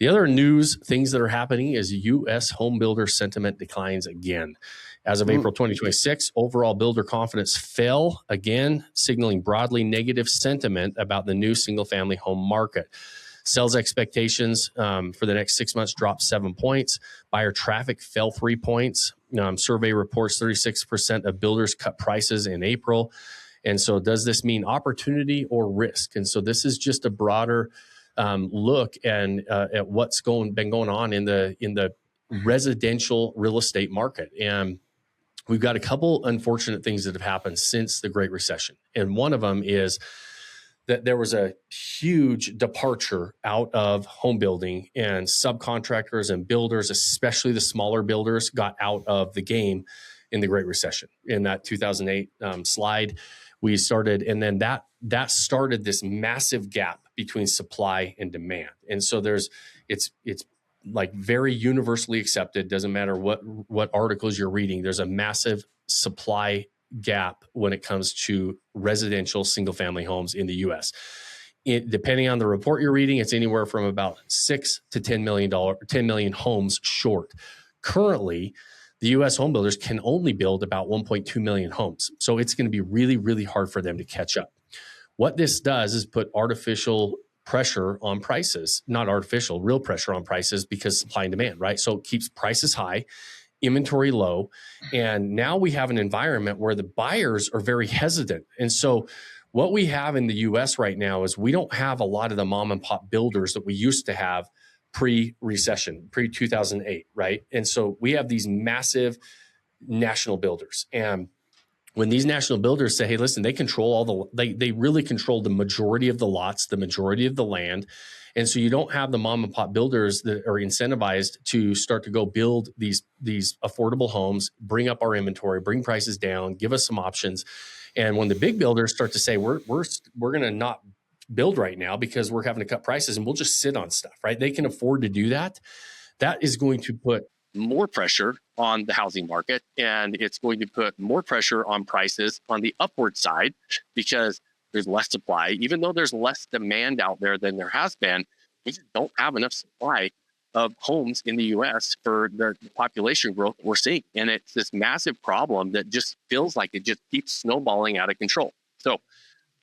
The other news things that are happening is U.S. home builder sentiment declines again. As of April 2026, overall builder confidence fell again, signaling broadly negative sentiment about the new single-family home market. Sales expectations for the next 6 months dropped 7 points. Buyer traffic fell 3 points. Survey reports 36% of builders cut prices in April. And so does this mean opportunity or risk? And so this is just a broader look at what's been going on in the residential real estate market. And we've got a couple unfortunate things that have happened since the Great Recession. And one of them is that there was a huge departure out of home building, and subcontractors and builders, especially the smaller builders, got out of the game in the Great Recession. In that 2008 slide, we started, and then that started this massive gap between supply and demand. And so it's like very universally accepted, doesn't matter what articles you're reading, there's a massive supply gap when it comes to residential single family homes in the US. Depending on the report you're reading, it's anywhere from about $6 to $10 million homes short. Currently, the US home builders can only build about 1.2 million homes. So it's going to be really, really hard for them to catch up. What this does is put artificial pressure on prices, not artificial, real pressure on prices, because supply and demand, right? So it keeps prices high, inventory low. And now we have an environment where the buyers are very hesitant. And so what we have in the US right now is we don't have a lot of the mom and pop builders that we used to have pre-recession, pre-2008, right? And so we have these massive national builders. And when these national builders say, hey, listen, they control they really control the majority of the lots, the majority of the land. And so you don't have the mom and pop builders that are incentivized to start to go build these affordable homes, bring up our inventory, bring prices down, give us some options. And when the big builders start to say, we're going to not build right now because we're having to cut prices and we'll just sit on stuff, right? They can afford to do that. That is going to put more pressure on the housing market, and it's going to put more pressure on prices on the upward side because there's less supply. Even though there's less demand out there than there has been, we just don't have enough supply of homes in the U.S. for the population growth we're seeing. And it's this massive problem that just feels like it just keeps snowballing out of control. So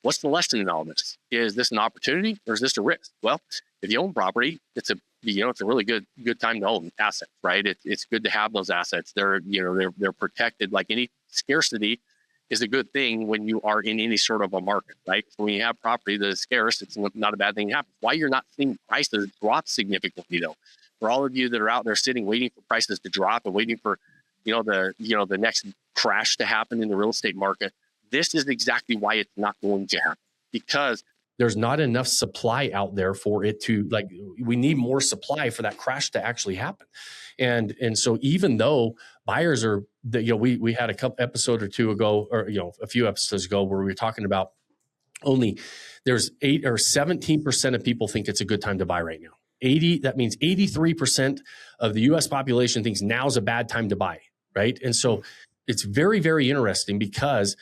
what's the lesson in all this? Is this an opportunity or is this a risk? Well, if you own property, it's a really good time to own assets, right? It's good to have those assets. They're protected. Like any scarcity is a good thing when you are in any sort of a market, right? So when you have property that is scarce, it's not a bad thing to happen. Why you're not seeing prices drop significantly though? For all of you that are out there sitting, waiting for prices to drop and waiting for, the next crash to happen in the real estate market, this is exactly why it's not going to happen, because there's not enough supply out there for it to, we need more supply for that crash to actually happen. And so even though buyers are, we had a couple episode or two ago, or, a few episodes ago where we were talking about only there's 8 or 17% of people think it's a good time to buy right now. That means 83% of the US population thinks now's a bad time to buy, right? And so it's very, very interesting because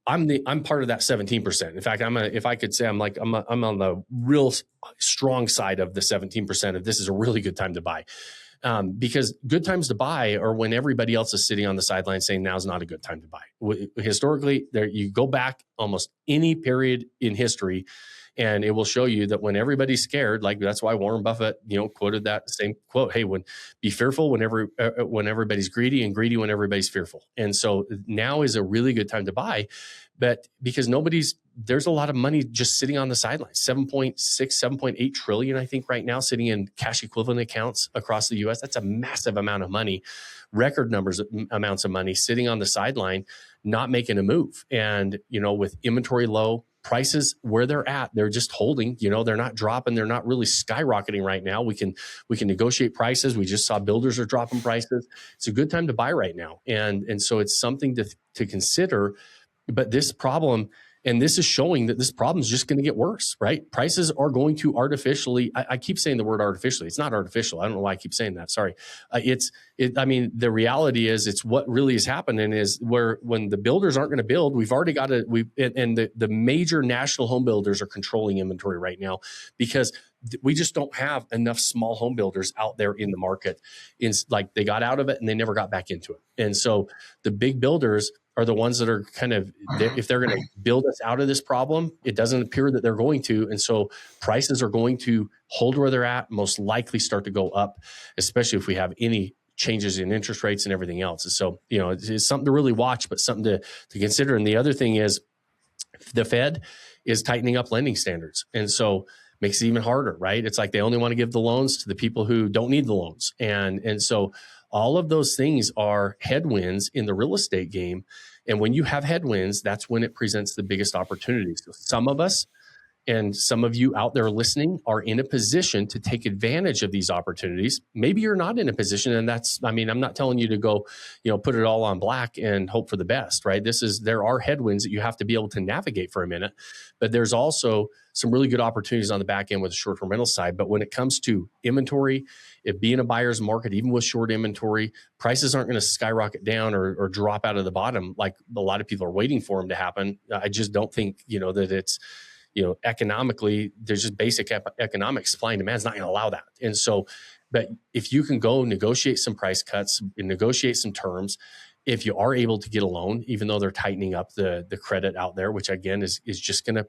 I'm part of that 17%. In fact, if I could say I'm on the real strong side of the 17% of this is a really good time to buy. Because good times to buy are when everybody else is sitting on the sidelines saying now's not a good time to buy. Historically, you go back almost any period in history, and it will show you that when everybody's scared, like that's why Warren Buffett, quoted that same quote. Hey, be fearful when everybody's greedy, and greedy when everybody's fearful. And so now is a really good time to buy, but because there's a lot of money just sitting on the sidelines, 7.8 trillion, I think right now, sitting in cash equivalent accounts across the US. That's a massive amount of money, record amounts of money sitting on the sideline, not making a move. And, with inventory low, prices where they're at, they're just holding, they're not dropping. They're not really skyrocketing right now. We can negotiate prices. We just saw builders are dropping prices. It's a good time to buy right now. And so it's something to consider. But this problem, And this is showing that this problem is just going to get worse, right? Prices are going to artificially, I keep saying the word artificially. It's not artificial. I don't know why I keep saying that. Sorry. I mean, the reality is it's what really is happening is when the builders aren't going to build, we've already got and the major national home builders are controlling inventory right now because we just don't have enough small home builders out there in the market. It's like they got out of it and they never got back into it. And so the big builders are the ones that are kind of, if they're going to build us out of this problem, it doesn't appear that they're going to. And so prices are going to hold where they're at, most likely start to go up, especially if we have any changes in interest rates and everything else. And so, it's something to really watch, but something to consider. And the other thing is the Fed is tightening up lending standards. And so makes it even harder, right? It's like they only want to give the loans to the people who don't need the loans. And so all of those things are headwinds in the real estate game. And when you have headwinds, that's when it presents the biggest opportunities. So some of us and some of you out there listening are in a position to take advantage of these opportunities. Maybe you're not in a position, and I'm not telling you to go, put it all on black and hope for the best, right? There are headwinds that you have to be able to navigate for a minute, but there's also some really good opportunities on the back end with the short-term rental side. But when it comes to inventory, it being a buyer's market, even with short inventory, prices aren't going to skyrocket down or drop out of the bottom like a lot of people are waiting for them to happen. I just don't think, that it's, economically, there's just basic economics. Supply and demand is not going to allow that. And so, but if you can go negotiate some price cuts and negotiate some terms, if you are able to get a loan, even though they're tightening up the credit out there, which again is just gonna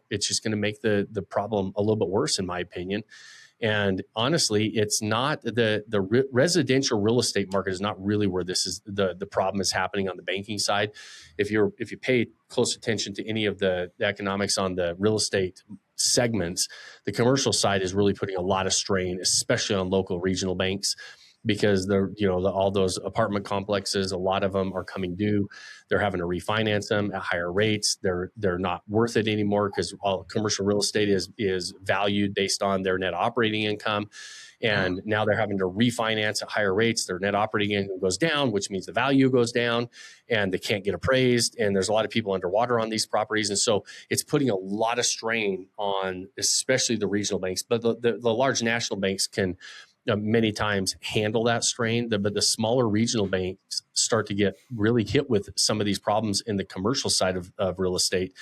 make the problem a little bit worse, in my opinion. And honestly, it's not the residential real estate market is not really where this is the problem is happening on the banking side. If you pay close attention to any of the economics on the real estate segments, the commercial side is really putting a lot of strain, especially on local regional banks, because all those apartment complexes, a lot of them are coming due. They're having to refinance them at higher rates. They're not worth it anymore because all commercial real estate is valued based on their net operating income. And now they're having to refinance at higher rates. Their net operating income goes down, which means the value goes down and they can't get appraised. And there's a lot of people underwater on these properties. And so it's putting a lot of strain on especially the regional banks, but the large national banks can many times handle that strain, but the smaller regional banks start to get really hit with some of these problems in the commercial side of real estate.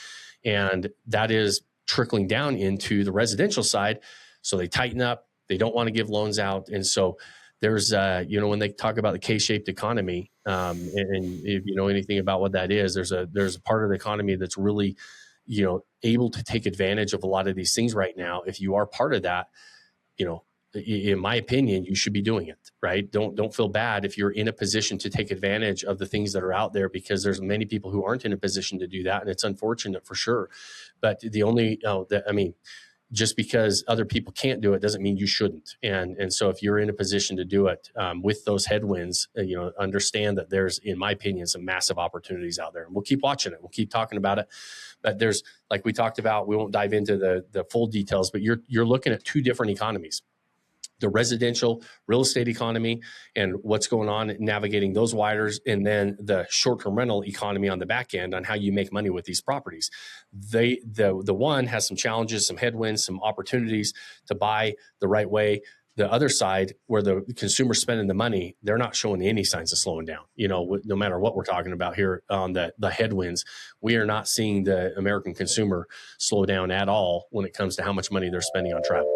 And that is trickling down into the residential side. So they tighten up, they don't want to give loans out. And so there's, when they talk about the K-shaped economy, and if you know anything about what that is, there's a part of the economy that's really, able to take advantage of a lot of these things right now. If you are part of that, in my opinion, you should be doing it, right? Don't feel bad if you're in a position to take advantage of the things that are out there, because there's many people who aren't in a position to do that. And it's unfortunate for sure. But just because other people can't do it doesn't mean you shouldn't. And so if you're in a position to do it with those headwinds, understand that there's, in my opinion, some massive opportunities out there. And we'll keep watching it. We'll keep talking about it. But there's, like we talked about, we won't dive into the full details, but you're looking at two different economies. The residential real estate economy and what's going on navigating those waters, and then the short-term rental economy on the back end on how you make money with these properties. The one has some challenges, some headwinds, some opportunities to buy the right way. The other side, where the consumer's spending the money, they're not showing any signs of slowing down. No matter what we're talking about here on the headwinds, we are not seeing the American consumer slow down at all when it comes to how much money they're spending on travel.